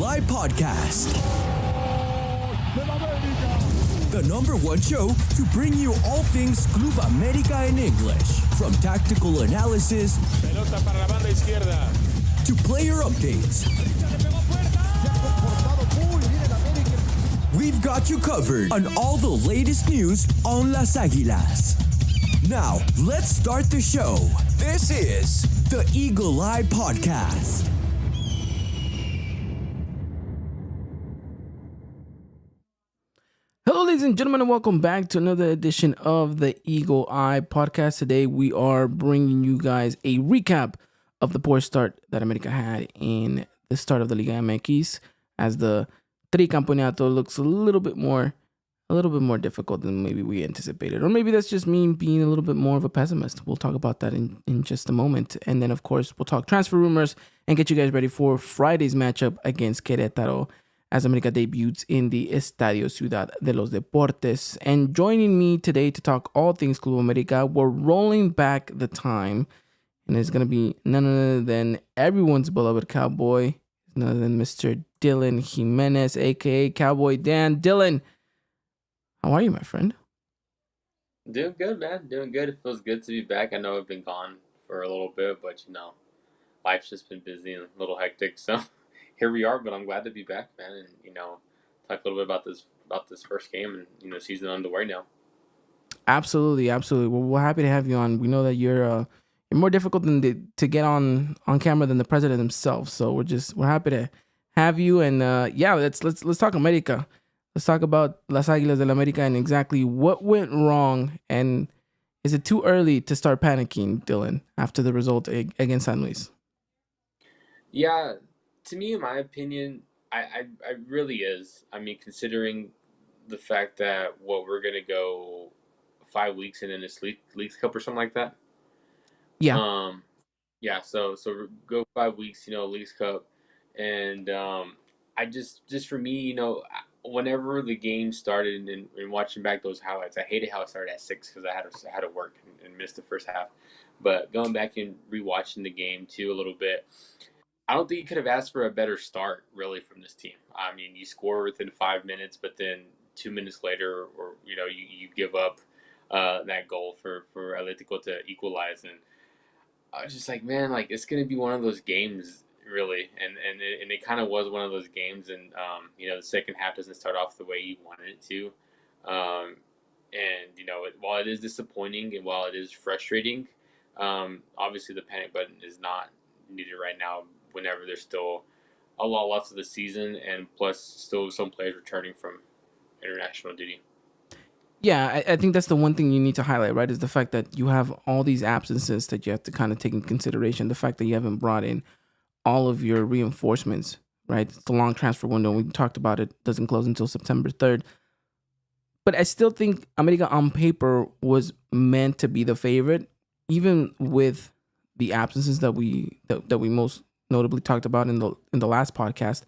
Eagle Eye Podcast. The number one show to bring you all things Club America in English. From tactical analysis Pelota para la banda izquierda. to player updates. We've got you covered on all the latest news on Las Águilas. Now, let's start the show. This is the Eagle Eye Podcast. Hello, ladies and gentlemen, and welcome back to another edition of the Eagle Eye Podcast. Today, we are bringing you guys a recap of the poor start that America had in the start of the Liga MX, as the tricampeonato looks a little bit more difficult than maybe we anticipated. Or maybe that's just me being a little bit more of a pessimist. We'll talk about that in just a moment. And then, of course, we'll talk transfer rumors and get you guys ready for Friday's matchup against Queretaro, as America debuts in the Estadio Ciudad de los Deportes. And joining me today to talk all things Club America, we're rolling back the time. And it's going to be none other than everyone's beloved Cowboy, none other than Mr. Dylan Jimenez, a.k.a. Cowboy Dan. Dylan, how are you, my friend? Doing good, man. Doing good. It feels good to be back. I know I've been gone for a little bit, but, life's just been busy and a little hectic, so... Here we are, but I'm glad to be back, man, and talk a little bit about this first game and season underway now. Absolutely. Well, we're happy to have you on. We know that you're more difficult to get on camera than the president himself, so we're happy to have you. And let's talk America. Let's talk about Las Águilas del América and exactly what went wrong. And is it too early to start panicking, Dylan, after the result against San Luis? Yeah. To me, in my opinion, I really is. I mean, considering the fact that we're going to go 5 weeks and then this Leagues Cup or something like that. Yeah. So go 5 weeks, Leagues Cup. And I just for me, whenever the game started and watching back those highlights, I hated how it started at 6 because I had to work and missed the first half. But going back and rewatching the game, too, a little bit, I don't think you could have asked for a better start, really, from this team. I mean, you score within 5 minutes, but then 2 minutes later, or you give up that goal for Atletico to equalize, and I was just like, man, it's gonna be one of those games, really, and it kind of was one of those games, and the second half doesn't start off the way you wanted it to, while it is disappointing and while it is frustrating, obviously the panic button is not needed right now, whenever there's still a lot left of the season, and plus still some players returning from international duty. Yeah, I think that's the one thing you need to highlight, right, is the fact that you have all these absences that you have to kind of take in consideration. The fact that you haven't brought in all of your reinforcements, right? It's a long transfer window. We talked about it. Doesn't close until September 3rd. But I still think America on paper was meant to be the favorite, even with the absences that we most notably talked about in the last podcast.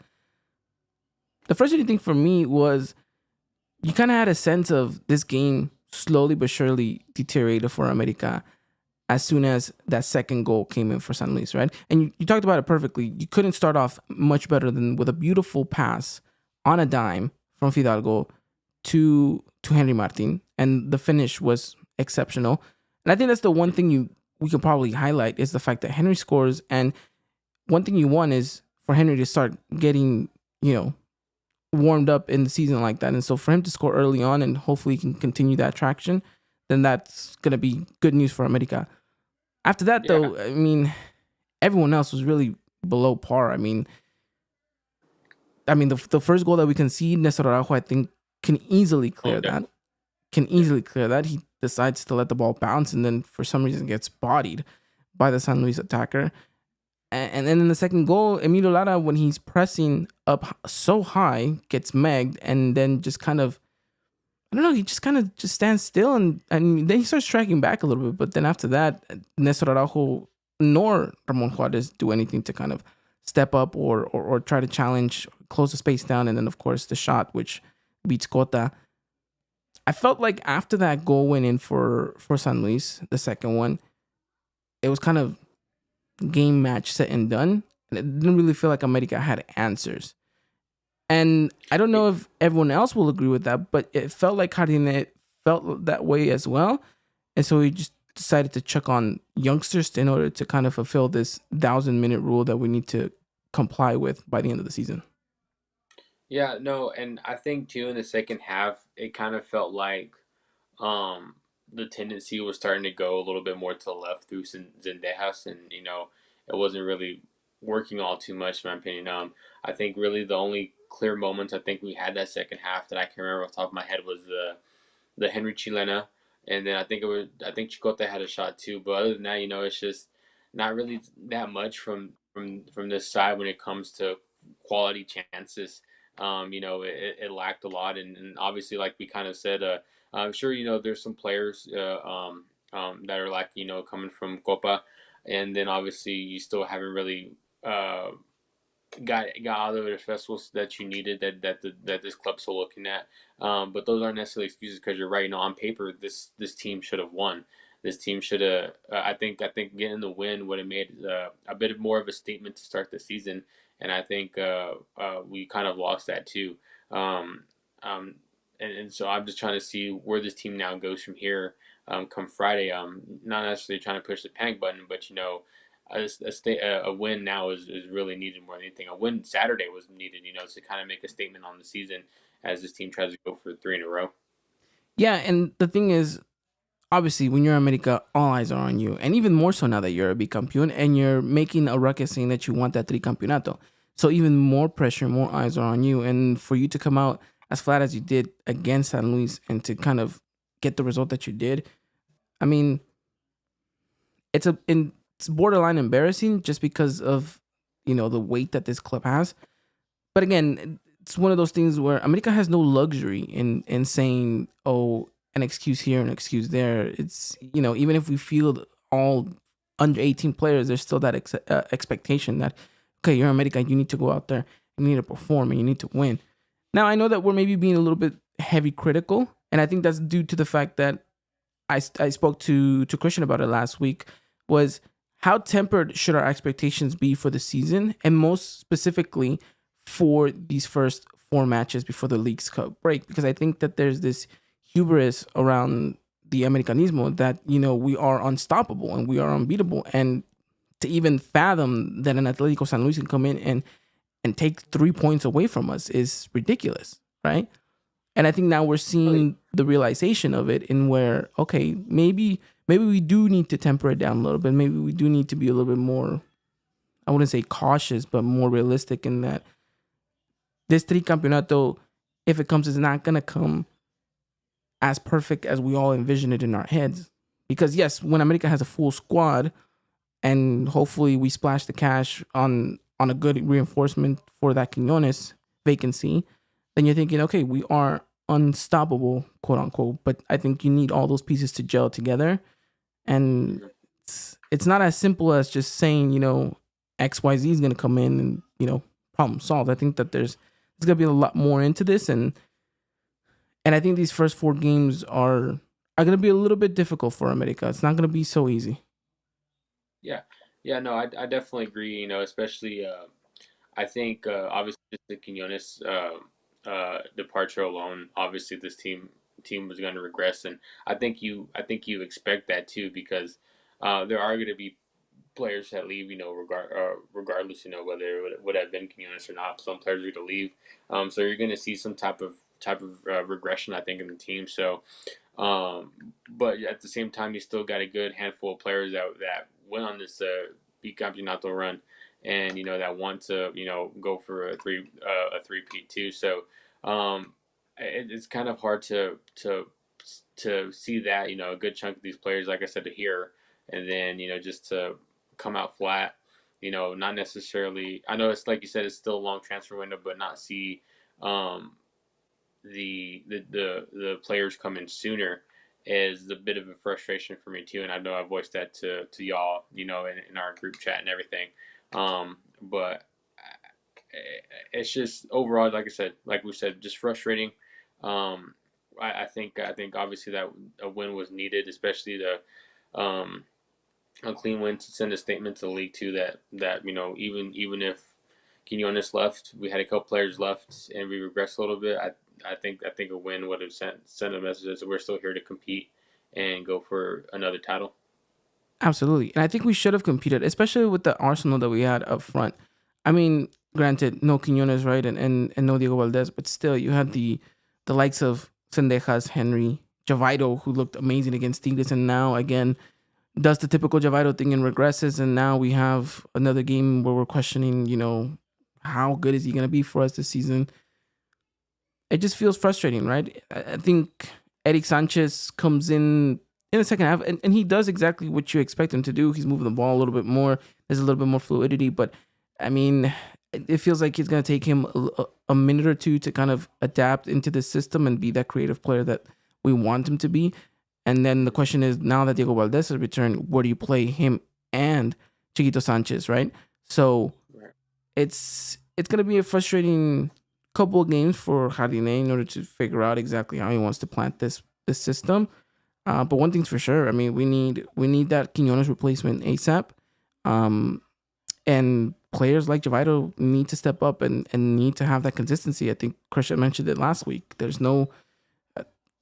The frustrating thing for me was you kind of had a sense of this game slowly but surely deteriorated for America as soon as that second goal came in for San Luis, right? And you talked about it perfectly. You couldn't start off much better than with a beautiful pass on a dime from Fidalgo to Henry Martin, and the finish was exceptional. And I think that's the one thing we could probably highlight is the fact that Henry scores, and one thing you want is for Henry to start getting, warmed up in the season like that. And so for him to score early on and hopefully he can continue that traction, then that's going to be good news for America. After that, though, I mean, everyone else was really below par. I mean, the first goal that we concede, Nestor Araujo, I think, can easily clear that. He decides to let the ball bounce and then for some reason gets bodied by the San Luis attacker. And then in the second goal, Emilio Lara, when he's pressing up so high, gets megged and then just kind of, I don't know, he just kind of just stands still and then he starts striking back a little bit. But then after that, Nestor Araujo nor Ramon Juarez do anything to kind of step up or try to challenge, close the space down. And then, of course, the shot, which beats Cota. I felt like after that goal went in for San Luis, the second one, it was kind of game match set and done. And it didn't really feel like America had answers. And I don't know if everyone else will agree with that, but it felt like Jardine felt that way as well. And so he just decided to chuck on youngsters in order to kind of fulfill this 1,000-minute rule that we need to comply with by the end of the season. Yeah, no, and I think too in the second half, it kind of felt like um, the tendency was starting to go a little bit more to the left through Zendejas, and it wasn't really working all too much, in my opinion. I think really the only clear moments I think we had that second half that I can remember off the top of my head was the Henry Chilena, and then I think Chicote had a shot too. But other than that, it's just not really that much from this side when it comes to quality chances. It lacked a lot, and obviously, like we kind of said, I'm sure there's some players that are like coming from Copa, and then obviously you still haven't really uh, got all of the festivals that you needed that this club's still looking at. But those aren't necessarily excuses because you're right. On paper, this team should have won. This team should have. I think getting the win would have made a bit more of a statement to start the season, and I think we kind of lost that too. Um, um, and so I'm just trying to see where this team now goes from here. Come Friday, not necessarily trying to push the panic button, but a win now is really needed more than anything. A win Saturday was needed, to kind of make a statement on the season as this team tries to go for 3 in a row. Yeah, and the thing is, obviously, when you're America, all eyes are on you. And even more so now that you're a bicampeon and you're making a ruckus saying that you want that tricampeonato. So even more pressure, more eyes are on you. And for you to come out as flat as you did against San Luis and to kind of get the result that you did, I mean, it's borderline embarrassing just because of, the weight that this club has. But again, it's one of those things where America has no luxury in saying, oh, an excuse here, an excuse there. It's, even if we field all under 18 players, there's still that expectation that, okay, you're America, you need to go out there, you need to perform, and you need to win. Now, I know that we're maybe being a little bit heavy critical, and I think that's due to the fact that I spoke to Christian about it last week, was how tempered should our expectations be for the season, and most specifically for these first 4 matches before the League's Cup break, because I think that there's this hubris around the Americanismo that, we are unstoppable and we are unbeatable. And to even fathom that an Atletico San Luis can come in and take 3 points away from us is ridiculous, right? And I think now we're seeing the realization of it in where, okay, maybe we do need to temper it down a little bit. Maybe we do need to be a little bit more, I wouldn't say cautious, but more realistic in that this tricampeonato, if it comes, is not going to come as perfect as we all envision it in our heads. Because yes, when America has a full squad and hopefully we splash the cash on a good reinforcement for that Quiñones vacancy, then you're thinking, okay, we are unstoppable, quote unquote. But I think you need all those pieces to gel together. And it's not as simple as just saying, XYZ is going to come in and, problem solved. I think that there's going to be a lot more into this. And I think these first 4 games are going to be a little bit difficult for America. It's not going to be so easy. Yeah. Yeah, no, I definitely agree, especially I think obviously just the Quinones departure alone, obviously this team was going to regress, and I think you expect that too because there are going to be players that leave, regardless, whether it would have been Quinones or not. Some players are going to leave, so you're going to see some type of regression, I think, in the team. So, but at the same time, you still got a good handful of players that went on this bicampeonato run, and that want to go for a three-peat too. So, it's kind of hard to see that a good chunk of these players, like I said, to hear, and then just to come out flat. Not necessarily. I know it's like you said, it's still a long transfer window, but not see the players come in sooner is a bit of a frustration for me too. And I know I voiced that to y'all, in our group chat and everything. But it's just overall, like I said, like we said, just frustrating. I think obviously that a win was needed, especially a clean win to send a statement to the league too that even if Quinones left. We had a couple players left, and we regressed a little bit. I think a win would have sent a message that we're still here to compete and go for another title. Absolutely. And I think we should have competed, especially with the arsenal that we had up front. I mean, granted, no Quinones, right? And no Diego Valdez, but still, you had the likes of Sendejas, Henry, Javaito, who looked amazing against Tigres, and now, again, does the typical Javaito thing and regresses. And now we have another game where we're questioning, how good is he going to be for us this season? It just feels frustrating, right? I think Eric Sanchez comes in the second half, and he does exactly what you expect him to do. He's moving the ball a little bit more. There's a little bit more fluidity, but I mean, it feels like it's going to take him a minute or two to kind of adapt into the system and be that creative player that we want him to be. And then the question is, now that Diego Valdez has returned, where do you play him and Chiquito Sanchez, right? So it's going to be a frustrating couple of games for Jardine in order to figure out exactly how he wants to plant this system. But one thing's for sure, I mean, we need that Quinones replacement ASAP. And players like Javaito need to step up and need to have that consistency. I think Christian mentioned it last week. There's no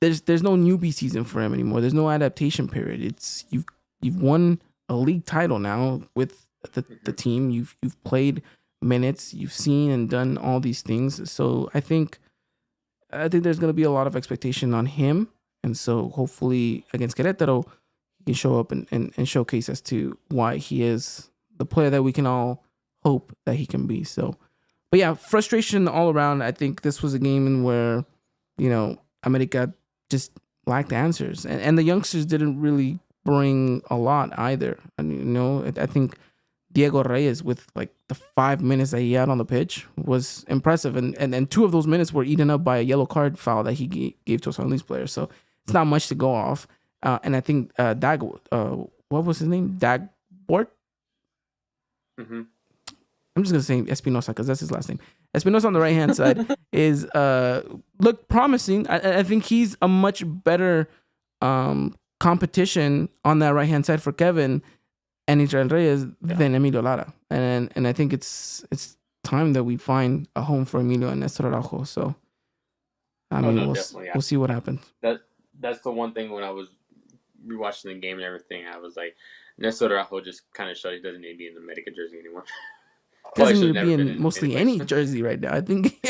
newbie season for him anymore. There's no adaptation period. It's you've won a league title now with the team. You've played minutes. You've seen and done all these things. So I think there's going to be a lot of expectation on him. And so hopefully against Queretaro, he can show up and showcase as to why he is the player that we can all hope that he can be. So, but yeah, frustration all around. I think this was a game in where, America just lacked answers. And the youngsters didn't really bring a lot either. I mean, I think Diego Reyes, with like the 5 minutes that he had on the pitch, was impressive. And 2 of those minutes were eaten up by a yellow card foul that he gave to a San Luis player. So it's not much to go off. And I think Dag, what was his name? Dagbort? Mm-hmm. I'm just going to say Espinosa because that's his last name. Espinosa on the right-hand side is look promising. I think he's a much better competition on that right-hand side for Kevin and Israel Reyes than Emilio Lara. And I think it's time that we find a home for Emilio and Nestor Araujo. So, we'll see what happens. That's the one thing when I was rewatching the game and everything, I was like, Nestor Araujo just kind of showed he doesn't need to be in the America jersey anymore. Doesn't need to be in mostly any jersey right now. I think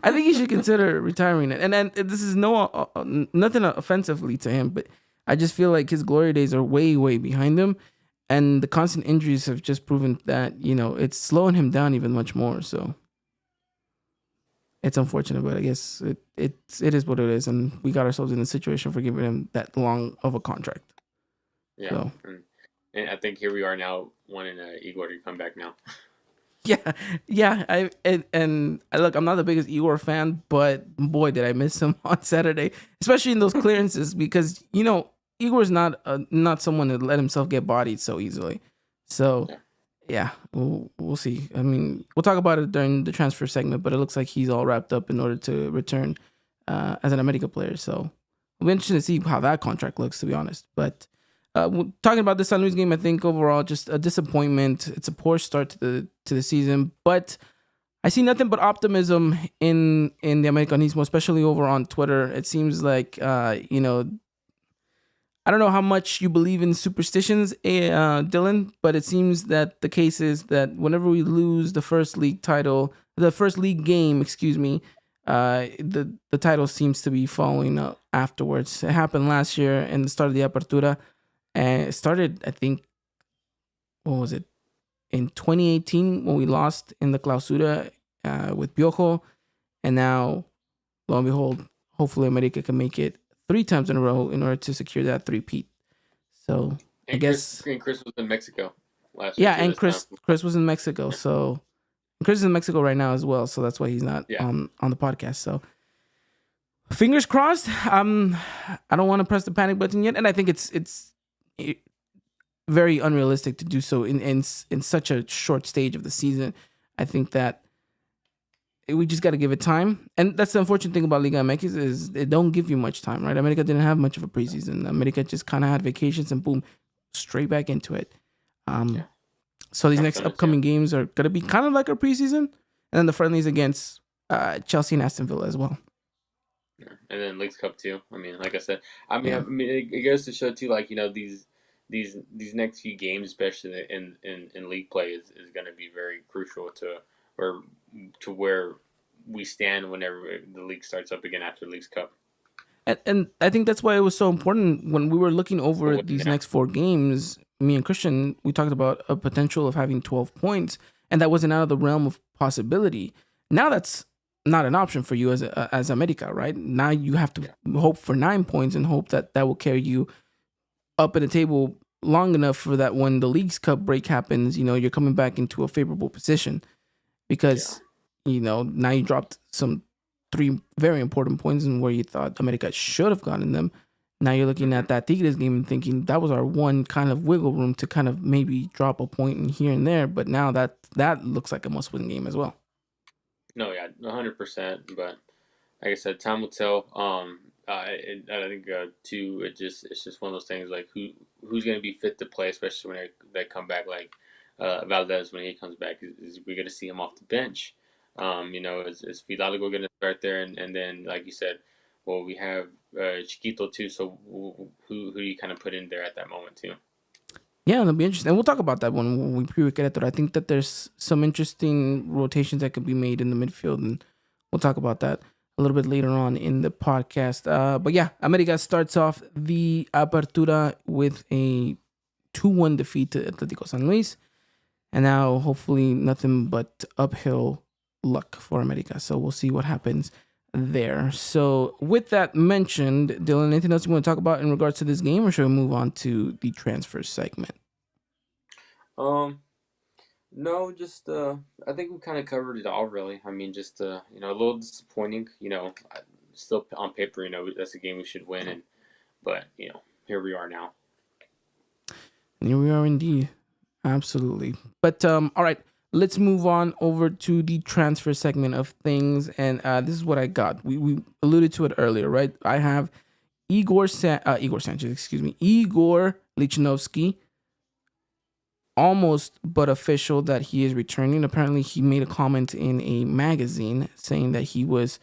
he should consider retiring it. And then this is nothing offensively to him, but I just feel like his glory days are way, way behind him. And the constant injuries have just proven that, it's slowing him down even much more. So it's unfortunate, but I guess it is what it is. And we got ourselves in a situation for giving him that long of a contract. Yeah. So. And I think here we are now wanting Igor to come back now. Yeah. And look, I'm not the biggest Igor fan, but boy, did I miss him on Saturday, especially in those clearances because, Igor's not someone that let himself get bodied so easily. So, yeah, we'll see. I mean, we'll talk about it during the transfer segment, but it looks like he's all wrapped up in order to return as an America player. So, it'll be interesting to see how that contract looks, to be honest. But talking about the San Luis game, I think overall just a disappointment. It's a poor start to the season, but I see nothing but optimism in the Americanismo, especially over on Twitter. It seems like I don't know how much you believe in superstitions, Dylan, but it seems that the case is that whenever we lose the first league game, the title seems to be following up afterwards. It happened last year in the start of the Apertura, and it started, I think, what was it? In 2018 when we lost in the Clausura with Piojo, and now, lo and behold, hopefully America can make it 3 times in a row in order to secure that 3-peat. So I guess Chris was in Mexico last year. Yeah, and Chris was in Mexico. So Chris is in Mexico right now as well. So that's why he's not on the podcast. So fingers crossed. I don't want to press the panic button yet, and I think it's very unrealistic to do so in such a short stage of the season. I think that we just got to give it time. And that's the unfortunate thing about Liga MX is they don't give you much time, right? America didn't have much of a preseason. America just kind of had vacations and boom, straight back into it. So these next upcoming games are going to be kind of like our preseason. and then the friendlies against Chelsea and Aston Villa as well. Yeah. And then Leagues Cup too. I mean, like I said, Yeah. it goes to show too, like these next few games, especially in league play, is going to be very crucial to where we stand whenever the league starts up again after Leagues Cup. And I think that's why it was so important when we were looking over these next 4 games. Me and Christian, we talked about a potential of having 12 points, and that wasn't out of the realm of possibility. Now that's not an option for you as America, right? Now you have to hope for 9 points and hope that will carry you up in the table long enough for that when the Leagues Cup break happens, you're coming back into a favorable position because, now you dropped some 3 very important points in where you thought America should have gotten them. Now you're looking at that Tigres game and thinking that was our one kind of wiggle room to kind of maybe drop a point in here and there. But now that looks like a must-win game as well. No, yeah, 100%. But like I said, time will tell. I think too, it's just one of those things like who's going to be fit to play, especially when they come back. Like Valdez, when he comes back, is we going to see him off the bench? Is Fidalgo going to start there? And then, like you said, well, we have Chiquito too. So who do you kind of put in there at that moment too? Yeah, it'll be interesting. And we'll talk about that when we preview Queretaro. I think that there's some interesting rotations that could be made in the midfield, and we'll talk about that a little bit later on in the podcast. But yeah, America starts off the Apertura with a 2-1 defeat to Atlético San Luis. And now, hopefully, nothing but uphill luck for America. So we'll see what happens there. So with that mentioned, Dylan, anything else you want to talk about in regards to this game, or should we move on to the transfer segment? No, just I think we kind of covered it all, really. I mean, just a little disappointing. Still on paper, that's a game we should win, but here we are now. Here we are indeed, absolutely. But all right, let's move on over to the transfer segment of things, and this is what I got. We alluded to it earlier, right? I have Igor Sanchez, Igor Lichnowsky. Almost but official that he is returning. Apparently, he made a comment in a magazine saying that he was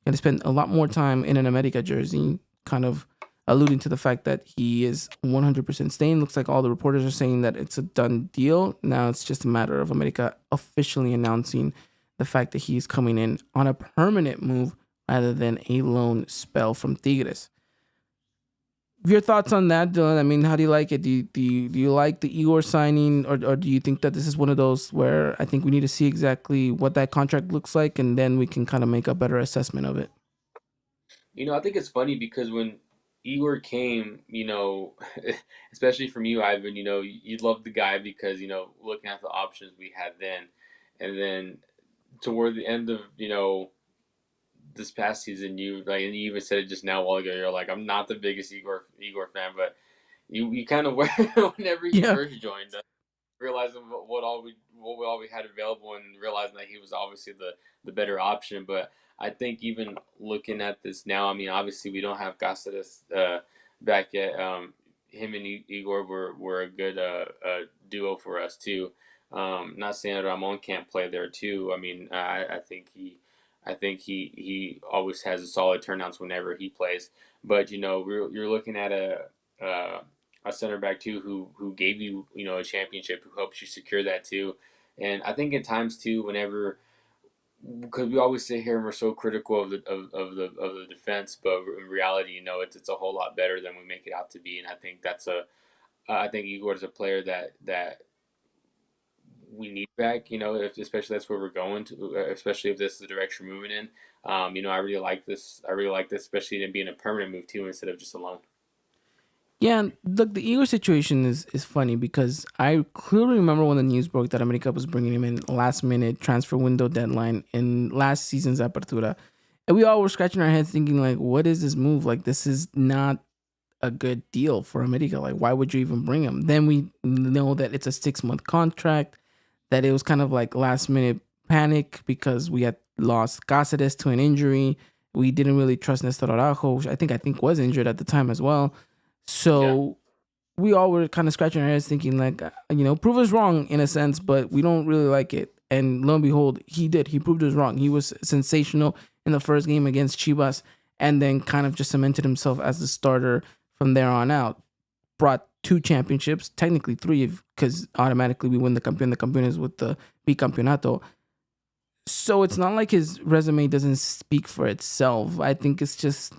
going to spend a lot more time in an America jersey, kind of alluding to the fact that he is 100% staying. Looks like all the reporters are saying that it's a done deal. Now it's just a matter of America officially announcing the fact that he's coming in on a permanent move rather than a loan spell from Tigres. Your thoughts on that, Dylan? I mean, how do you like it? Do you like the Igor signing, or do you think that this is one of those where I think we need to see exactly what that contract looks like, and then we can kind of make a better assessment of it? I think it's funny because when Igor came, especially from you, Ivan, you loved the guy because, looking at the options we had then, and then toward the end of, this past season, and you even said it just now a while ago. You're like, I'm not the biggest Igor fan, but you kind of were whenever he first joined, realizing what all we had available, and realizing that he was obviously the better option. But I think even looking at this now, I mean, obviously we don't have Cáceres back yet. Him and Igor were a good duo for us too. Not saying that Ramon can't play there too. I mean, I think he always has a solid turnouts whenever he plays. But you're looking at a center back too who gave you a championship, who helps you secure that too. And I think at times too, whenever, because we always sit here and we're so critical of the defense, but in reality, it's a whole lot better than we make it out to be. And I think I think Igor is a player that we need back, especially that's where we're going to, especially if this is the direction we're moving in. I really like this. Especially in being a permanent move too, instead of just a loan. Yeah, look, the Igor situation is funny because I clearly remember when the news broke that America was bringing him in last minute transfer window deadline in last season's Apertura. And we all were scratching our heads thinking, like, what is this move? Like, this is not a good deal for America. Like, why would you even bring him? Then we know that it's a 6-month contract, that it was kind of like last minute panic because we had lost Cáceres to an injury. We didn't really trust Nestor Araujo, which I think was injured at the time as well. So we all were kind of scratching our heads thinking like, prove us wrong in a sense, but we don't really like it. And lo and behold, he did. He proved us wrong. He was sensational in the first game against Chivas, and then kind of just cemented himself as the starter from there on out. Brought 2 championships, technically 3, because automatically we win the Campeones with the Bicampeonato. So it's not like his resume doesn't speak for itself. I think it's just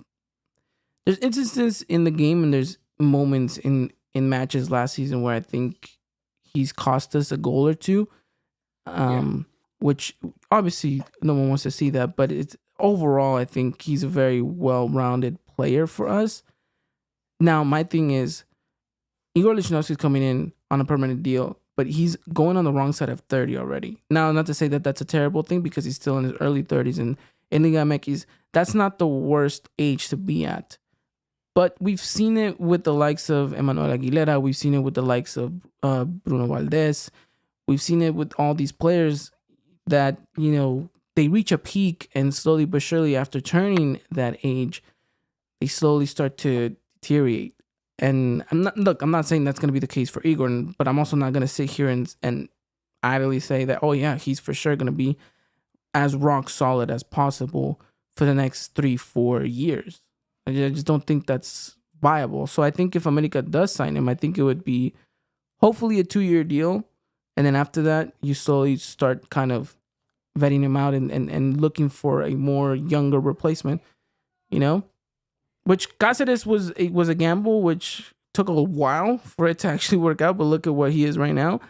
there's instances in the game and there's moments in matches last season where I think he's cost us a goal or two, which obviously no one wants to see that. But it's overall, I think he's a very well-rounded player for us. Now, my thing is, Igor Lichnowsky's coming in on a permanent deal, but he's going on the wrong side of 30 already. Now, not to say that that's a terrible thing because he's still in his early 30s, and in Liga MX, that's not the worst age to be at. But we've seen it with the likes of Emmanuel Aguilera. We've seen it with the likes of Bruno Valdez. We've seen it with all these players that, they reach a peak and slowly but surely after turning that age, they slowly start to deteriorate. And I'm not saying that's going to be the case for Igor, but I'm also not going to sit here and idly say that, oh yeah, he's for sure going to be as rock solid as possible for the next 3-4 years. I just don't think that's viable. So I think if America does sign him, I think it would be hopefully a 2-year deal. And then after that, you slowly start kind of vetting him out and looking for a more younger replacement, Which Cáceres was a gamble, which took a while for it to actually work out. But look at what he is right now.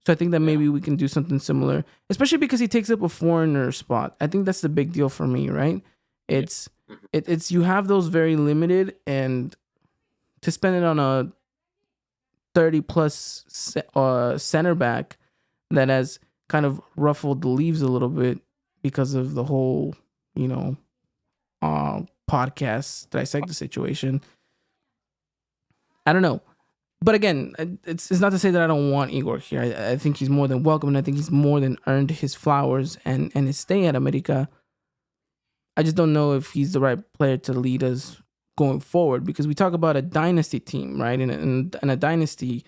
So I think that maybe we can do something similar, especially because he takes up a foreigner spot. I think that's the big deal for me, right? It's you have those very limited, and to spend it on a 30-plus center back that has kind of ruffled the leaves a little bit because of the whole, podcast dissect the situation. I don't know. But again, it's not to say that I don't want Igor here. I think he's more than welcome, and I think he's more than earned his flowers and his stay at America. I just don't know if he's the right player to lead us going forward, because we talk about a dynasty team, right? And a dynasty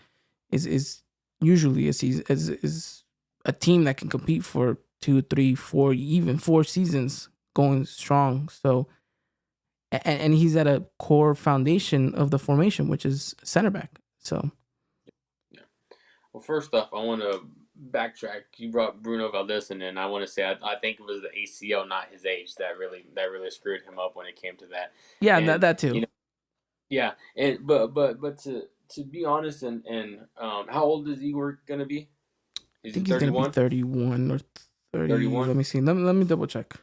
is usually is a team that can compete for 2, 3, 4, even 4 seasons going strong. So, and he's at a core foundation of the formation, which is center back. So, yeah. Well, first off, I want to backtrack. You brought Bruno Valdez in, and I want to say I think it was the ACL, not his age, that really screwed him up when it came to that. Yeah, and, that too. Yeah, and but to be honest, and how old is Igor gonna be? I think he's gonna be 31 or 30. 31? Let me see. Let me double check.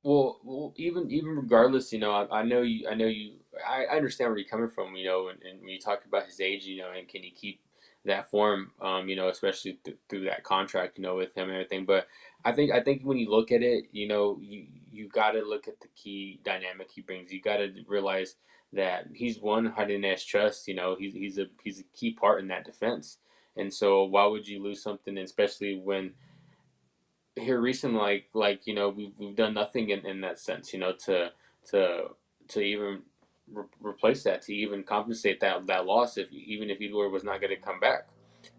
Well, even regardless, I know you. I understand where you're coming from, and when you talk about his age, and can he keep that form, especially through that contract, with him and everything. But I think when you look at it, you got to look at the key dynamic he brings. You got to realize that he's won Hardinez trust. He's a key part in that defense. And so why would you lose something, especially when here recently, we've done nothing in that sense, to even replace that, to even compensate that loss, even if Igor was not going to come back.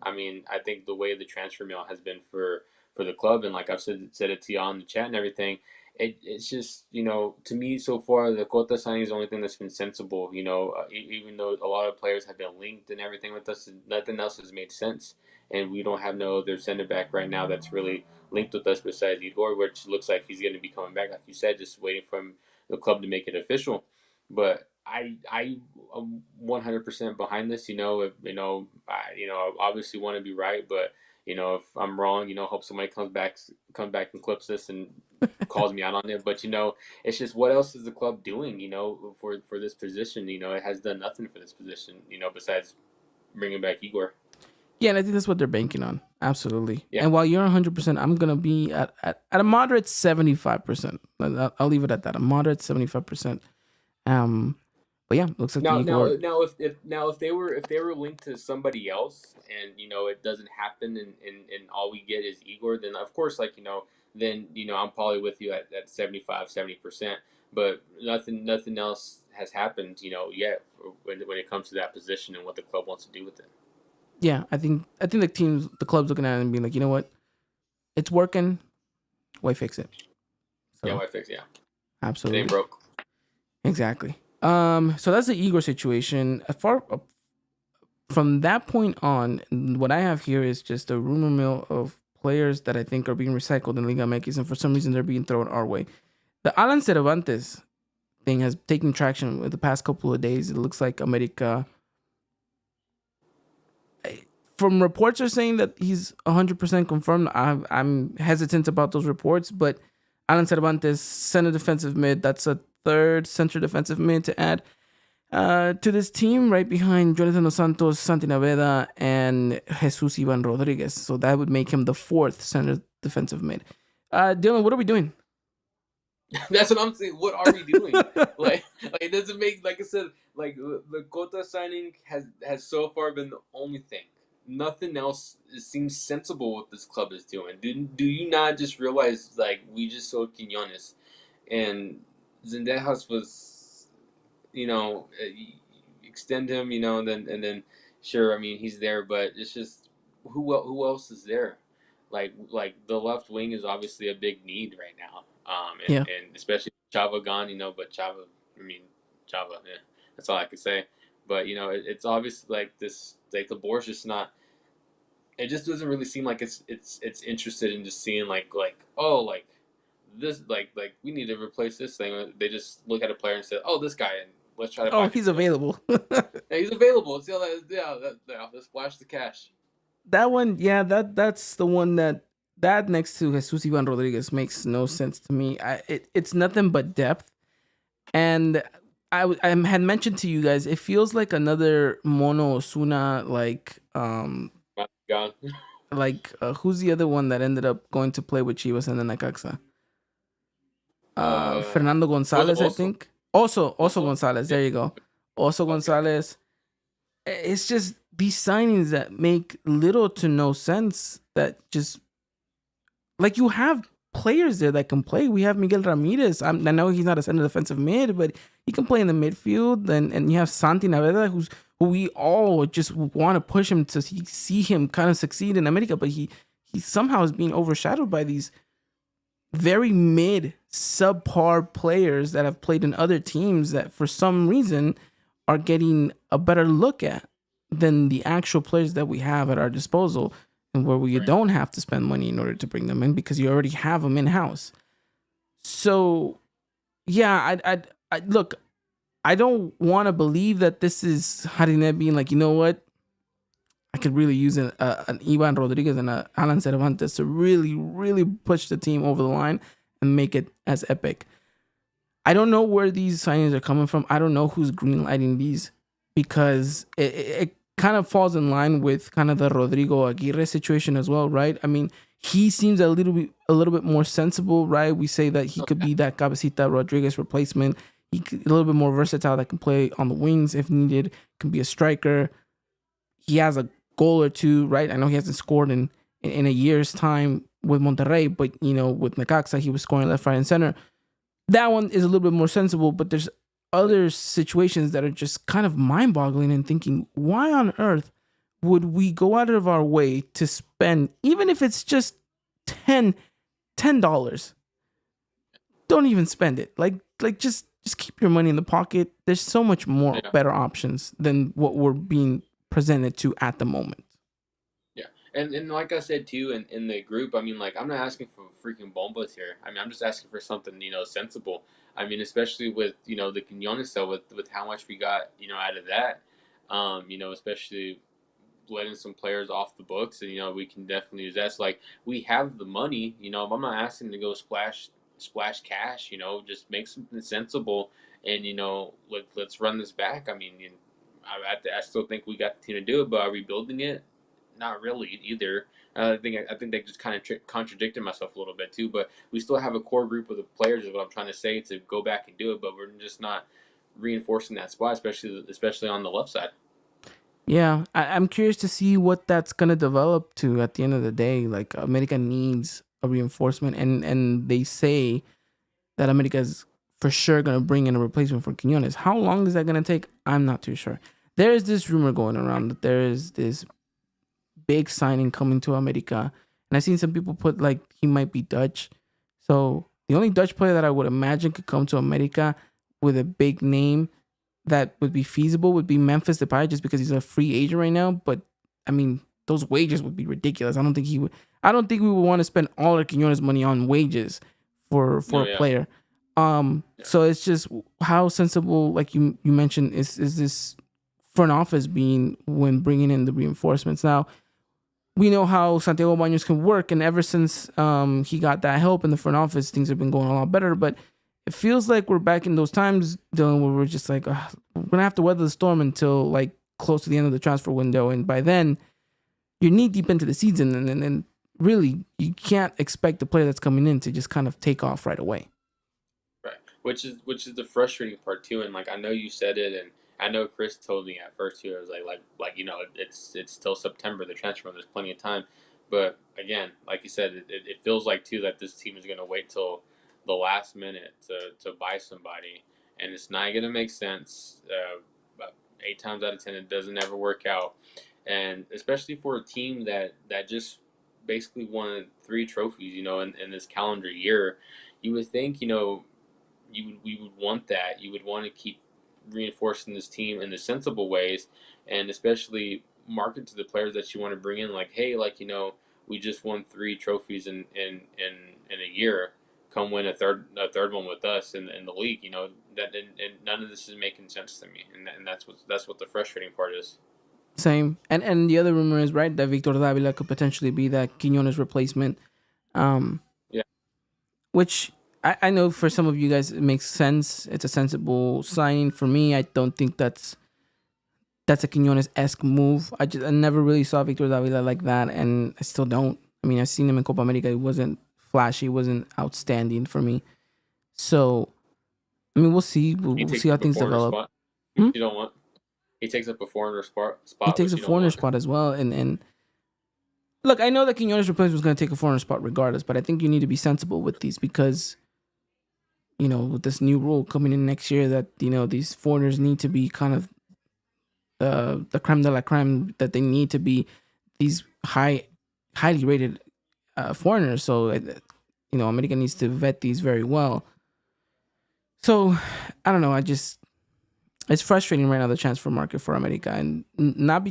I mean, I think the way the transfer mill has been for the club, and like I've said it to you on the chat and everything, it's just, to me so far, the Cota signing is the only thing that's been sensible. Even though a lot of players have been linked and everything with us, nothing else has made sense, and we don't have no other center back right now that's really linked with us besides Igor, which looks like he's going to be coming back, like you said, just waiting for the club to make it official. But I'm 100% behind this. I obviously want to be right, but if I'm wrong, hope somebody comes back and clips this and calls me out on it. But it's just, what else is the club doing? For this position, it has done nothing for this position. Besides bringing back Igor. Yeah, and I think that's what they're banking on. Absolutely. Yeah. And while you're 100%, I'm going to be at a moderate 75%. I'll leave it at that. A moderate 75%. But yeah, looks like now if they were linked to somebody else, and it doesn't happen, and all we get is Igor, then of course, then I'm probably with you at 75-70%. But nothing else has happened yet when it comes to that position and what the club wants to do with it. Yeah, I think the club's looking at it and being like, you know what? it's working. Why fix it? So, yeah, why fix it? Yeah, absolutely. It ain't broke. Exactly. So that's the Igor situation. From that point on, what I have here is just a rumor mill of players that I think are being recycled in Liga MX, and for some reason they're being thrown our way. The Alan Cervantes thing has taken traction with the past couple of days. It looks like America, from reports, are saying that he's 100% confirmed. I'm hesitant about those reports, but Alan Cervantes, center defensive mid, that's a third center defensive mid to add to this team, right behind Jonathan Dos Santos, Santi Naveda, and Jesus Ivan Rodriguez. So that would make him the fourth center defensive mid. Dylan, what are we doing? That's what I'm saying. What are we doing? like it doesn't make, like I said, like the Cota signing has so far been the only thing. Nothing else seems sensible what this club is doing. Do you not just realize, like, we just sold Quinones, and Zendejas was, extend him, and then sure, I mean, he's there, but it's just who else is there? Like the left wing is obviously a big need right now. And especially Chava gone, but Chava, Chava, yeah, that's all I can say. But it's obvious, like this, like the board's just not. It just doesn't really seem like it's interested in just seeing like this, like we need to replace this thing. They just look at a player and say, oh, this guy, and let's try to. Oh, he's available. Yeah, he's available. Let's let's splash the cash. That one, yeah, that's the one that next to Jesus Ivan Rodriguez makes no sense to me. It's nothing but depth, and I had mentioned to you guys, it feels like another Mono Osuna, like God. Like who's the other one that ended up going to play with Chivas and then Necaxa? Fernando Gonzalez, I think. Also Gonzalez. There you go. Also Gonzalez. It's just these signings that make little to no sense. That just, like, you have players there that can play. We have Miguel Ramirez. I know he's not a center defensive mid, but he can play in the midfield. And you have Santi Naveda, who we all just want to push him to see him kind of succeed in America, but he somehow is being overshadowed by these very mid, subpar players that have played in other teams that for some reason are getting a better look at than the actual players that we have at our disposal, and where we don't have to spend money in order to bring them in because you already have them in-house. So, yeah, I look, I don't want to believe that this is Harine being like, you know what? I could really use an Ivan Rodriguez and an Alan Cervantes to really, really push the team over the line and make it as epic. I don't know where these signings are coming from. I don't know who's greenlighting these, because it kind of falls in line with kind of the Rodrigo Aguirre situation as well, right? I mean, he seems a little bit more sensible, right? We say that he could be that Cabecita Rodriguez replacement. He could, a little bit more versatile, that can play on the wings if needed, can be a striker. He has a goal or two, right? I know he hasn't scored in a year's time with Monterrey, but with Necaxa, he was scoring left, right, and center. That one is a little bit more sensible, but there's other situations that are just kind of mind-boggling, and thinking, why on earth would we go out of our way to spend, even if it's just $10? Don't even spend it. Like just keep your money in the pocket. There's so much more better options than what we're being presented to at the moment. Yeah, and like I said too, in the group, I mean, like, I'm not asking for freaking bombas here. I mean, I'm just asking for something sensible. I mean, especially with the Quinones stuff, with how much we got out of that, especially letting some players off the books, and we can definitely use that. So, like, we have the money. I'm not asking to go splash cash. Just make something sensible, and let's run this back. I mean, I still think we got the team to do it, but are we building it? Not really either. I think they just kind of contradicted myself a little bit too. But we still have a core group of the players, is what I'm trying to say, to go back and do it. But we're just not reinforcing that spot, especially on the left side. Yeah, I'm curious to see what that's gonna develop to at the end of the day. Like, America needs a reinforcement, and they say that America is for sure gonna bring in a replacement for Quinones. How long is that gonna take? I'm not too sure. There is this rumor going around that there is this big signing coming to America, and I've seen some people put like he might be Dutch. So the only Dutch player that I would imagine could come to America with a big name that would be feasible would be Memphis Depay, just because he's a free agent right now. But I mean, those wages would be ridiculous. I don't think he would. I don't think we would want to spend all our Quinones money on wages for a player. So it's just how sensible, like you mentioned, is this front office being when bringing in the reinforcements. Now we know how Santiago Baños can work, and ever since he got that help in the front office, things have been going a lot better. But it feels like we're back in those times, Dylan, where we're just like, we're gonna have to weather the storm until like close to the end of the transfer window, and by then you're knee deep into the season, and really you can't expect the player that's coming in to just kind of take off right away. Right, which is the frustrating part too. And like I know you said it, and I know Chris told me at first too. I was like you know, it's still September, the transfer. There's plenty of time, but again, like you said, it feels like too that this team is gonna wait till the last minute to buy somebody, and it's not gonna make sense. About 8 times out of 10, it doesn't ever work out, and especially for a team that just basically won 3 trophies, you know, in this calendar year, you would think, you know, we would want that. You would want to keep reinforcing this team in the sensible ways, and especially market to the players that you want to bring in. Like, hey, like, you know, we just won 3 trophies in a year. Come win a third one with us in the league. You know that, and none of this is making sense to me, and that's what the frustrating part is. Same, and the other rumor is right that Victor Davila could potentially be that Quinones replacement. Yeah, Which I know for some of you guys it makes sense. It's a sensible signing. For me, I don't think that's a Quinones-esque move. I never really saw Victor Davila like that, and I still don't. I mean, I've seen him in Copa America. It wasn't flashy. It wasn't outstanding for me. So, I mean, we'll see. We'll see how things develop. Spot. Hmm? You don't want. He takes up a foreigner spot. He takes a which you don't foreigner want. spot as well. And look, I know that Quinones' replacement was going to take a foreigner spot regardless, but I think you need to be sensible with these because, you know, with this new rule coming in next year that, you know, these foreigners need to be kind of the creme de la creme, that they need to be these highly rated foreigners. So, you know, America needs to vet these very well. So, I don't know. It's frustrating right now, the transfer market for America. And not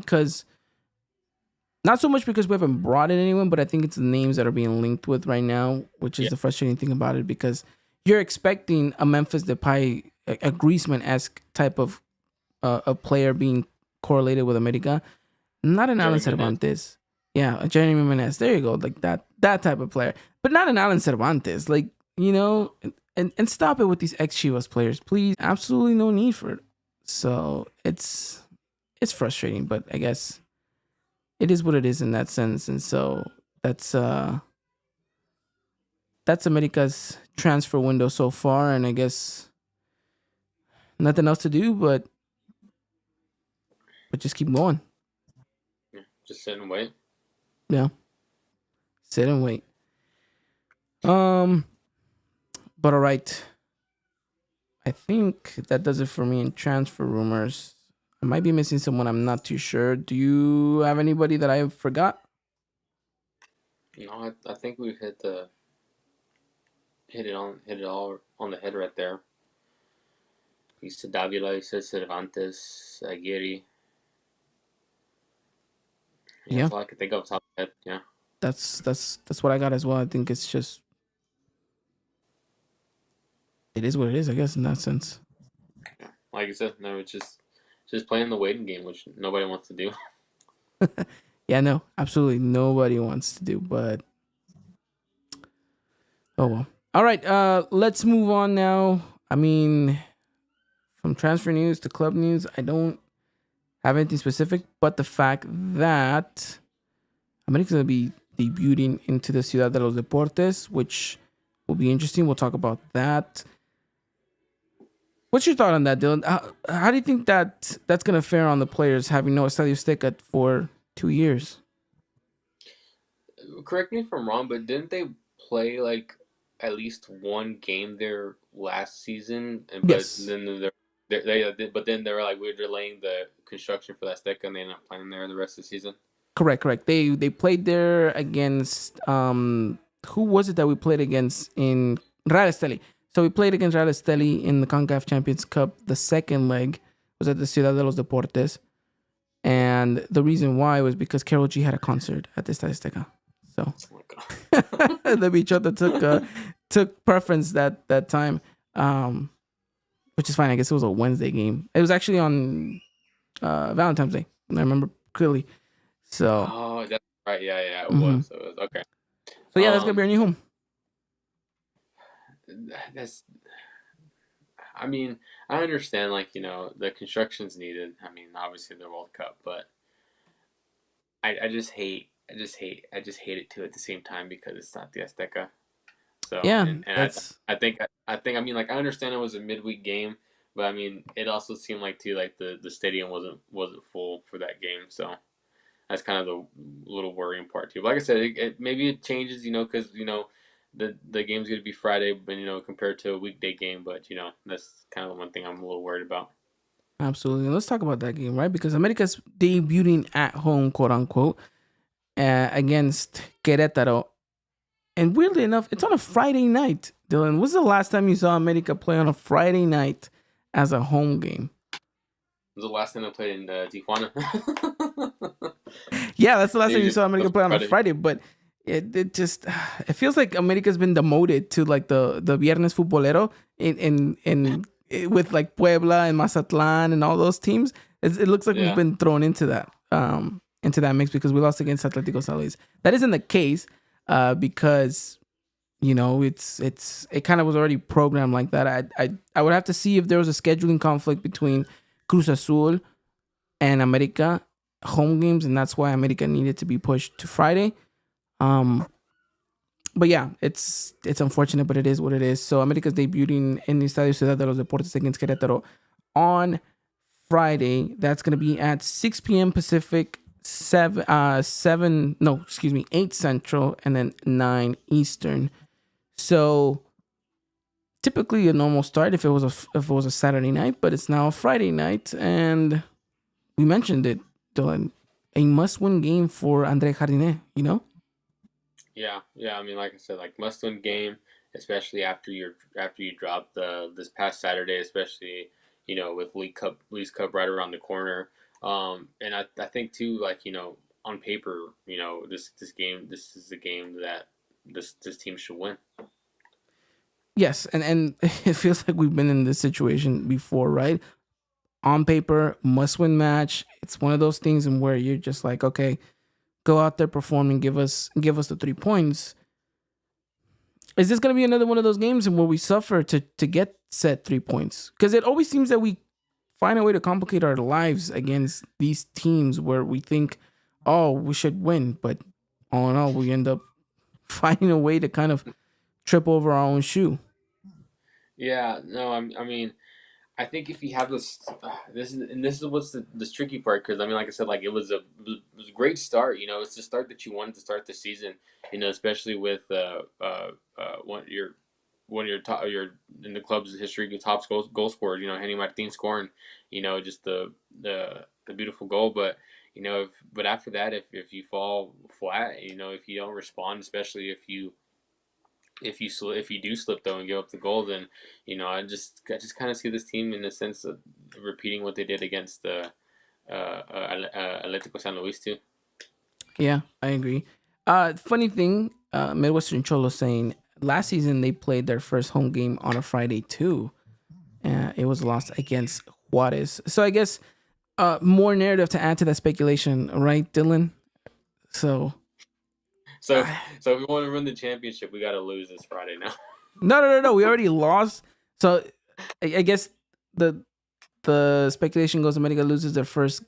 so much because we haven't brought in anyone, but I think it's the names that are being linked with right now, which is the frustrating thing about it, because you're expecting a Memphis Depay, a Griezmann-esque type of a player being correlated with America. Not an Alan Cervantes. Yeah, a Jeremy Menez. There you go. Like that type of player. But not an Alan Cervantes. Like, you know, and stop it with these ex-Chivas players, please. Absolutely no need for it. So it's frustrating, but I guess it is what it is in that sense. And so that's America's transfer window so far, and I guess nothing else to do but just keep going. Yeah, just sit and wait. Yeah. Sit and wait. But all right. I think that does it for me in transfer rumors. I might be missing someone. I'm not too sure. Do you have anybody that I forgot? No, I think we've hit it all on the head right there. You said Davila, you said Cervantes, Aguirre. Yeah, that's all I could think of off the top of my head. Yeah. That's what I got as well. I think it's just, it is what it is, I guess, in that sense. Yeah. Like you said, no, it's just playing the waiting game, which nobody wants to do. Yeah, no, absolutely nobody wants to do, but oh well. All right, let's move on now. I mean, from transfer news to club news, I don't have anything specific, but the fact that America's going to be debuting into the Ciudad de los Deportes, which will be interesting. We'll talk about that. What's your thought on that, Dylan? How do you think that's going to fare on the players having no Estadio Azteca for 2 years? Correct me if I'm wrong, but didn't they play like at least one game there last season? And yes. Then but then they were like, we're delaying the construction for that Azteca, and they're not playing there the rest of the season. Correct. They played there against who was it that we played against in Real Esteli? So we played against Real Esteli in the CONCACAF Champions Cup. The second leg was at the Ciudad de los Deportes. And the reason why was because Karol G had a concert at the Estadio Azteca. So the Bichota took preference that time, which is fine. I guess it was a Wednesday game. It was actually on Valentine's Day. I remember clearly. So that's right. Yeah, it was. It was okay. So yeah, that's gonna be our new home. I mean, I understand, like, the construction's needed. I mean, obviously the World Cup, but I just hate it too at the same time because it's not the Azteca. So yeah, and I think I mean, like, I understand it was a midweek game, but I mean, it also seemed like too, like, the stadium wasn't full for that game. So that's kind of the little worrying part too. But like I said, maybe it changes, because the game's going to be Friday, but compared to a weekday game. But that's kind of the one thing I'm a little worried about. Absolutely. Let's talk about that game, right? Because America's debuting at home, quote unquote, against Queretaro. And weirdly enough, it's on a Friday night. Dylan, when's the last time you saw America play on a Friday night as a home game? It was the last time I played in Tijuana. Yeah, that's the last time you saw America play on a Friday. But it just feels like America's been demoted to like the Viernes Futbolero in with like Puebla and Mazatlan and all those teams. It looks like we've been thrown into that mix because we lost against Atlético San Luis. That isn't the case because it kind of was already programmed like that. I would have to see if there was a scheduling conflict between Cruz Azul and America home games, and that's why America needed to be pushed to Friday. But yeah, it's unfortunate, but it is what it is. So America's debuting in the Estadio Ciudad de los Deportes against Querétaro on Friday. That's going to be at 6 p.m. Pacific, 8 Central, and then 9 Eastern. So typically a normal start if it was a Saturday night, but it's now a Friday night, and we mentioned it, Dylan, a must-win game for André Jardine, Yeah. I mean, like I said, like, must-win game, especially after you dropped this past Saturday, especially with League Cup right around the corner. And I think too, like, on paper, this is a game that this team should win. Yes, and it feels like we've been in this situation before, right? On paper, must-win match. It's one of those things in where you're just like, okay, go out there, perform, and give us the 3 points. Is this going to be another one of those games in where we suffer to get said 3 points? Because it always seems that we find a way to complicate our lives against these teams where we think, oh, we should win, but all in all, we end up finding a way to kind of trip over our own shoe. Yeah, no, I mean, I think if you have this is what's the tricky part, because I mean, like I said, like, it was a great start. It's the start that you wanted to start the season. Especially with one of your in the club's history top goal scorers. Henry Martin scoring. Just the beautiful goal, but. But after that, if you fall flat, if you don't respond, especially if you do slip though and give up the goal, then I just kind of see this team in the sense of repeating what they did against the Atlético San Luis too. Yeah, I agree. Funny thing, Midwestern Cholo saying last season they played their first home game on a Friday too. It was lost against Juarez. So I guess more narrative to add to that speculation, right, Dylan? So if we want to win the championship, we got to lose this Friday now. No. We already lost. So I guess the speculation goes America loses their first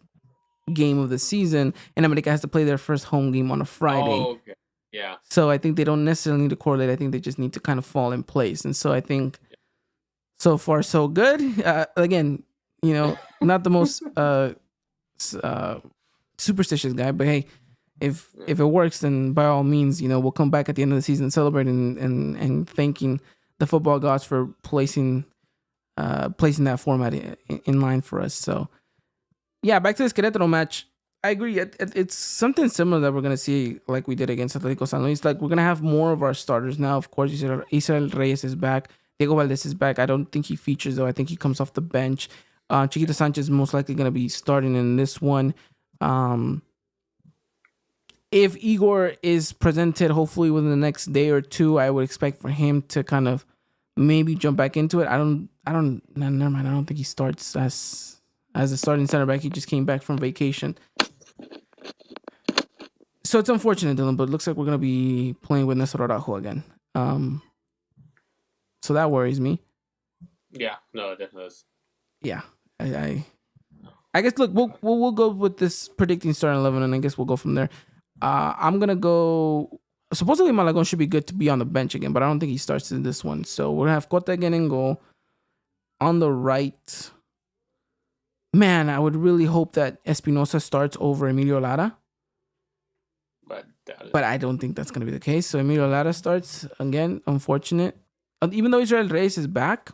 game of the season, and America has to play their first home game on a Friday. Oh, okay. Yeah. So I think they don't necessarily need to correlate. I think they just need to kind of fall in place. And so I think so far so good. Again, not the most superstitious guy, but hey, if it works, then by all means, we'll come back at the end of the season celebrating and thanking the football gods for placing that format in line for us. So yeah, back to this Querétaro match. I agree. It's something similar that we're gonna see, like we did against Atletico San Luis. Like we're gonna have more of our starters now. Of course, Israel Reyes is back. Diego Valdez is back. I don't think he features though. I think he comes off the bench. Chiquito Sanchez is most likely gonna be starting in this one. If Igor is presented, hopefully within the next day or two, I would expect for him to kind of maybe jump back into it. Never mind. I don't think he starts as a starting center back. He just came back from vacation. So it's unfortunate, Dylan, but it looks like we're going to be playing with Nestor Araujo again. So that worries me. Yeah, no, it definitely does. Yeah. I guess, look, we'll go with this predicting starting 11, and I guess we'll go from there. I'm going to go... Supposedly Malagon should be good to be on the bench again, but I don't think he starts in this one. So we'll have Cota again in goal. On the right... Man, I would really hope that Espinosa starts over Emilio Lara. But I don't think that's going to be the case. So Emilio Lara starts again. Unfortunate. Even though Israel Reyes is back,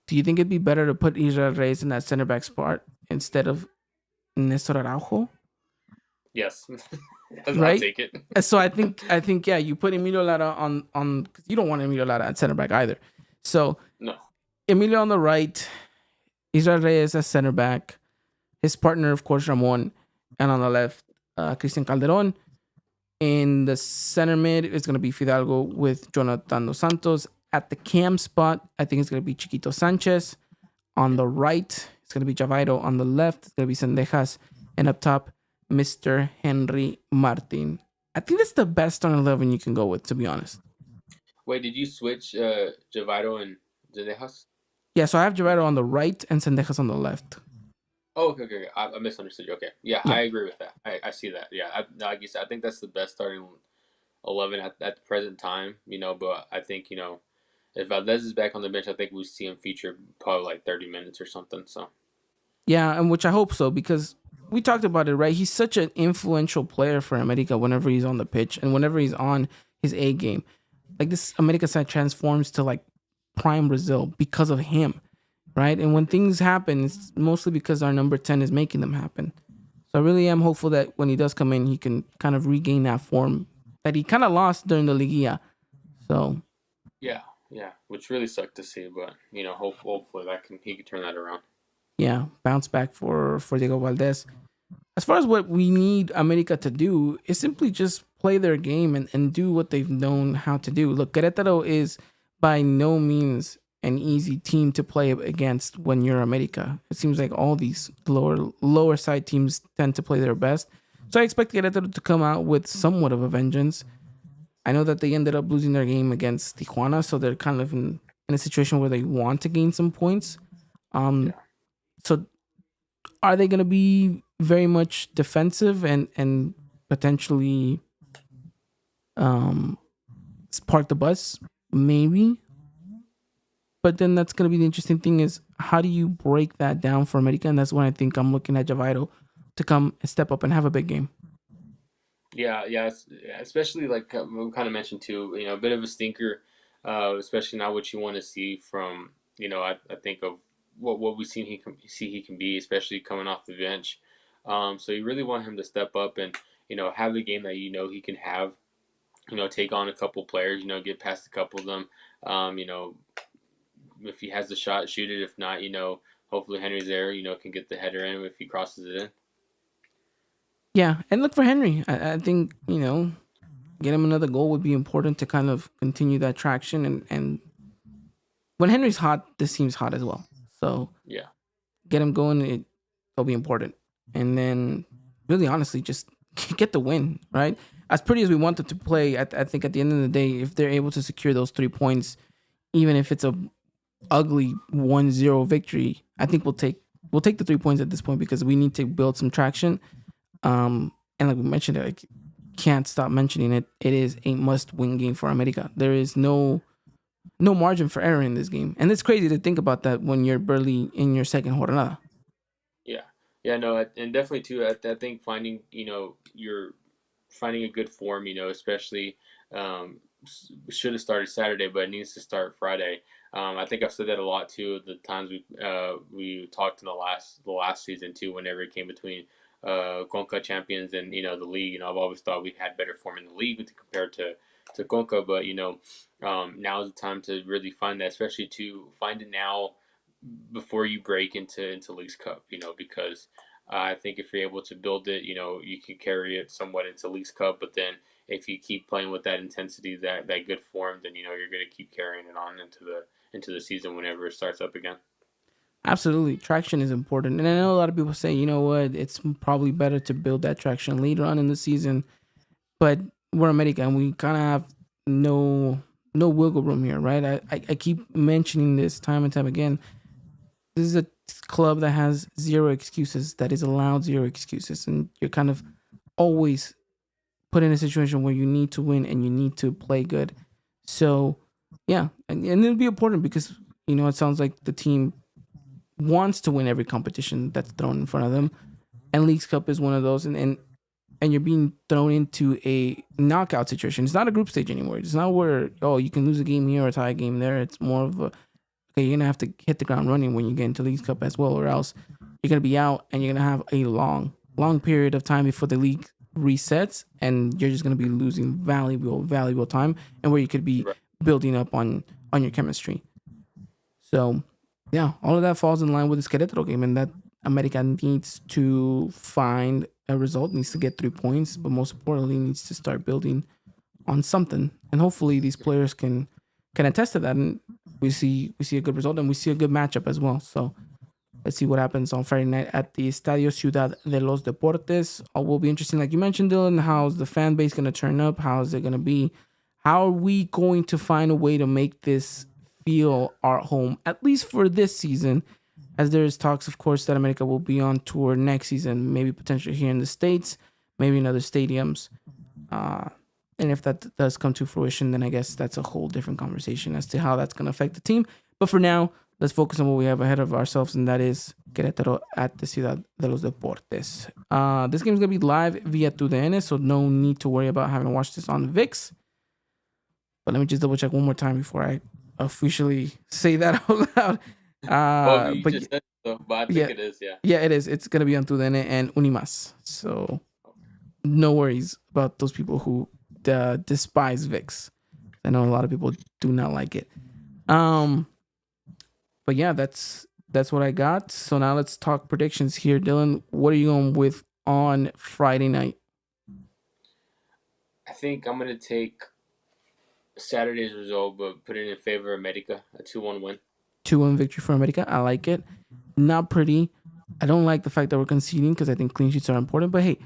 do you think it'd be better to put Israel Reyes in that center back spot instead of Nestor Araujo? Yes. Right? I'll take it. So I think yeah, you put Emilio Lara on because you don't want Emilio Lara at center back either. So no. Emilio on the right, Israel Reyes as center back, his partner of course Ramon, and on the left, Christian Calderon. In the center mid, it's going to be Fidalgo with Jonathan Dos Santos. At the cam spot, I think it's going to be Chiquito Sanchez. On the right, it's going to be Javairo. On the left, it's going to be Sendejas. And up top, Mr. Henry Martin. I think that's the best starting 11 you can go with, to be honest. Wait, did you switch Javairo and Sendejas? Yeah, so I have Javairo on the right and Sendejas on the left. Oh, okay. I misunderstood you. Okay. Yeah, I agree with that. I see that. Yeah, like you said, I think that's the best starting 11 at the present time, but I think, if Valdez is back on the bench, I think we'll see him feature probably like 30 minutes or something. So. Yeah, and which I hope so, because we talked about it, right? He's such an influential player for America whenever he's on the pitch and whenever he's on his A game. Like this America side transforms to like prime Brazil because of him. Right? And when things happen, it's mostly because our number 10 is making them happen. So I really am hopeful that when he does come in, he can kind of regain that form that he kind of lost during the Liguilla. So. Yeah. Which really sucked to see, but, hopefully he can turn that around. Yeah, bounce back for Diego Valdez. As far as what we need America to do, is simply just play their game and do what they've known how to do. Look, Queretaro is by no means an easy team to play against when you're America. It seems like all these lower side teams tend to play their best. So I expect Querétaro to come out with somewhat of a vengeance. I know that they ended up losing their game against Tijuana, so they're kind of in a situation where they want to gain some points. So are they going to be very much defensive and potentially park the bus? Maybe. But then that's going to be the interesting thing is how do you break that down for America? And that's when I think I'm looking at Javairo to come and step up and have a big game. Yeah, especially like we kind of mentioned too, a bit of a stinker, especially not what you want to see from, I think of what we've seen he can be, especially coming off the bench. So you really want him to step up and, have the game that he can have, take on a couple players, get past a couple of them, if he has the shot, shoot it. If not, hopefully Henry's there, can get the header in if he crosses it in. Yeah, and look for Henry. I think, get him another goal would be important to kind of continue that traction. And when Henry's hot, this team's hot as well. So yeah, get him going. It'll be important. And then really honestly, just get the win, right? As pretty as we want them to play, I think at the end of the day, if they're able to secure those 3 points, even if it's a ugly 1-0 victory, I think we'll take the 3 points at this point because we need to build some traction. And like we mentioned, I can't stop mentioning it. It is a must-win game for America. There is no margin for error in this game, and it's crazy to think about that when you're barely in your second jornada. No, and definitely too. I think finding you're finding a good form, especially should have started Saturday, but it needs to start Friday. I think I've said that a lot too. The times we talked in the last season too. Whenever it came between Conca champions and the league, I've always thought we had better form in the league compared to Conca. But now is the time to really find that, especially to find it now before you break into Leagues Cup. Because I think if you're able to build it, you can carry it somewhat into Leagues Cup. But then if you keep playing with that intensity, that good form, then you're going to keep carrying it on into the season whenever it starts up again. Absolutely. Traction is important. And I know a lot of people say, you know what, it's probably better to build that traction later on in the season. But we're America and we kind of have no wiggle room here, right? I keep mentioning this time and time again. This is a club that has zero excuses, that is allowed zero excuses. And you're kind of always put in a situation where you need to win and you need to play good. So, yeah. And it'll be important because, it sounds like the team wants to win every competition that's thrown in front of them. And Leagues Cup is one of those. And you're being thrown into a knockout situation. It's not a group stage anymore. It's not where, you can lose a game here or tie a game there. It's more of a, okay, you're going to have to hit the ground running when you get into Leagues Cup as well, or else you're going to be out and you're going to have a long period of time before the league resets, and you're just going to be losing valuable time, and where you could be building up on your chemistry. So, yeah, all of that falls in line with this Queretaro game, and that America needs to find a result, needs to get 3 points, but most importantly, needs to start building on something. And hopefully these players can attest to that, and we see a good result, and we see a good matchup as well. So let's see what happens on Friday night at the Estadio Ciudad de los Deportes. It will be interesting, like you mentioned, Dylan. How's the fan base going to turn up? How is it going to be? How are we going to find a way to make this feel our home, at least for this season? As there is talks, of course, that America will be on tour next season, maybe potentially here in the States, maybe in other stadiums. And if that does come to fruition, then I guess that's a whole different conversation as to how that's going to affect the team. But for now, let's focus on what we have ahead of ourselves, and that is Querétaro at the Ciudad de los Deportes. This game is going to be live via TUDN, so no need to worry about having to watch this on VIX. But let me just double check one more time before I officially say that out loud. You just said so, but I think it is, yeah. Yeah, it is. It's going to be on TUDN and Unimas. So no worries about those people who despise VIX. I know a lot of people do not like it. But yeah, that's what I got. So now let's talk predictions here. Dylan, what are you going with on Friday night? I think I'm going to take Saturday's result, but put it in favor of America, a 2-1 win. 2-1 victory for America. I like it. Not pretty. I don't like the fact that we're conceding because I think clean sheets are important. But hey,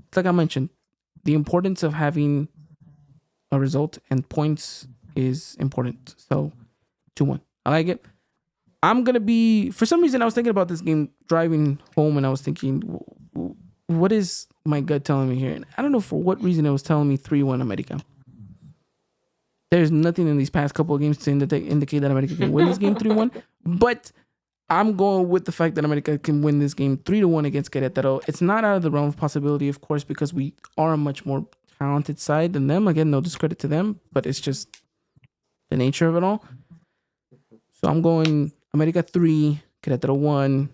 it's like I mentioned, the importance of having a result and points is important. So 2-1. I like it. I'm going to be, for some reason, I was thinking about this game driving home, and I was thinking, what is my gut telling me here? And I don't know for what reason it was telling me 3-1 America. There's nothing in these past couple of games to indicate that America can win this game 3-1. But I'm going with the fact that America can win this game 3-1 against Querétaro. It's not out of the realm of possibility, of course, because we are a much more talented side than them. Again, no discredit to them, but it's just the nature of it all. So I'm going America 3, Querétaro 1.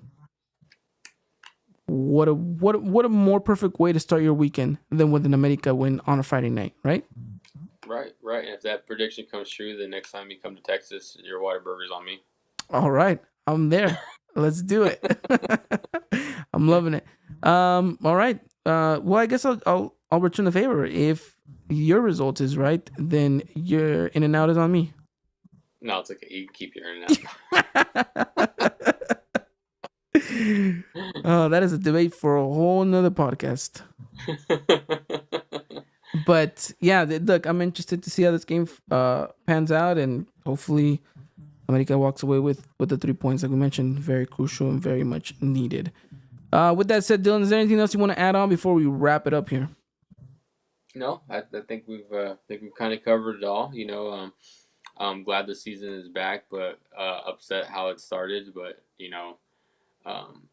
What a more perfect way to start your weekend than with an America win on a Friday night, right? Right. And if that prediction comes true, the next time you come to Texas, your Whataburger's on me. All right. I'm there. Let's do it. I'm loving it. All right. Well, I guess I'll return the favor. If your result is right, then your in and out is on me. No, it's okay. You can keep your in and out. Oh, that is a debate for a whole nother podcast. But yeah, look, I'm interested to see how this game pans out, and hopefully America walks away with the 3 points, like we mentioned, very crucial and very much needed. With that said, Dylan, is there anything else you want to add on before we wrap it up here? No, I think we've kind of covered it all. I'm glad the season is back, but upset how it started. But I'm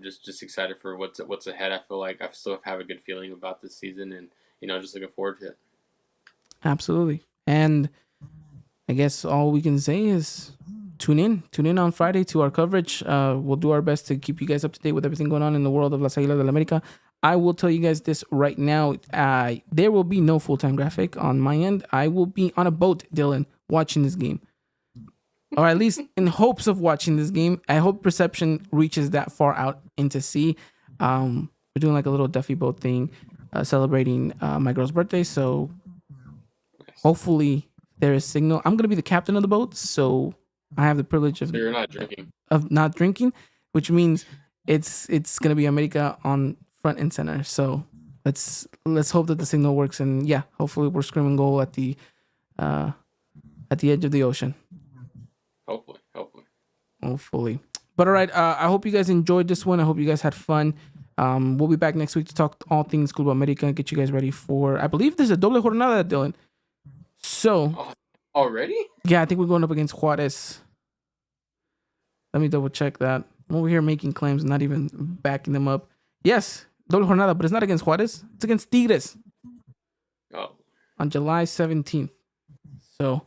just excited for what's ahead. I feel like I still have a good feeling about this season, and just looking forward to it. Absolutely. And I guess all we can say is tune in on Friday to our coverage. We'll do our best to keep you guys up to date with everything going on in the world of Las Águilas del América. I will tell you guys this right now. There will be no full-time graphic on my end. I will be on a boat, Dylan, watching this game. Or at least in hopes of watching this game. I hope perception reaches that far out into sea. We're doing like a little Duffy boat thing, celebrating my girl's birthday. So hopefully there is signal. I'm going to be the captain of the boat. So I have the privilege of... So you're not drinking. Of not drinking, which means it's going to be America on front and center. So let's hope that the signal works, and yeah, hopefully we're screaming goal at the edge of the ocean. Hopefully. But all right, I hope you guys enjoyed this one. I hope you guys had fun. We'll be back next week to talk all things Club America and get you guys ready for, I believe there's a doble jornada, Dylan. So already? Yeah, I think we're going up against Juarez. Let me double check that. I'm over here making claims, not even backing them up. Yes, doble jornada, but it's not against Juarez. It's against Tigres. Oh. On July 17th. So,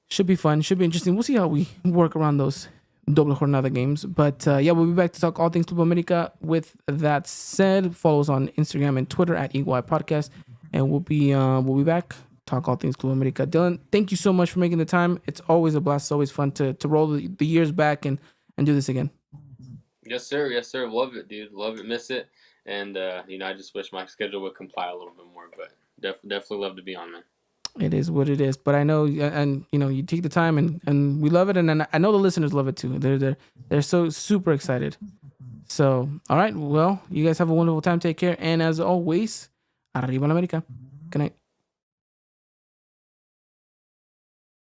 should be fun. Should be interesting. We'll see how we work around those doble jornada games. But yeah, we'll be back to talk all things Club America. With that said, follow us on Instagram and Twitter at EY Podcast. And we'll be back. Talk all things Club America. Dylan, thank you so much for making the time. It's always a blast. It's always fun to roll the years back and do this again. Yes, sir. Love it, dude. Love it. Miss it. And, I just wish my schedule would comply a little bit more. But definitely love to be on, man. It is what it is. But I know, and, you take the time and we love it. And I know the listeners love it too. They're so super excited. So, all right. Well, you guys have a wonderful time. Take care. And as always, arriba la América. Good night.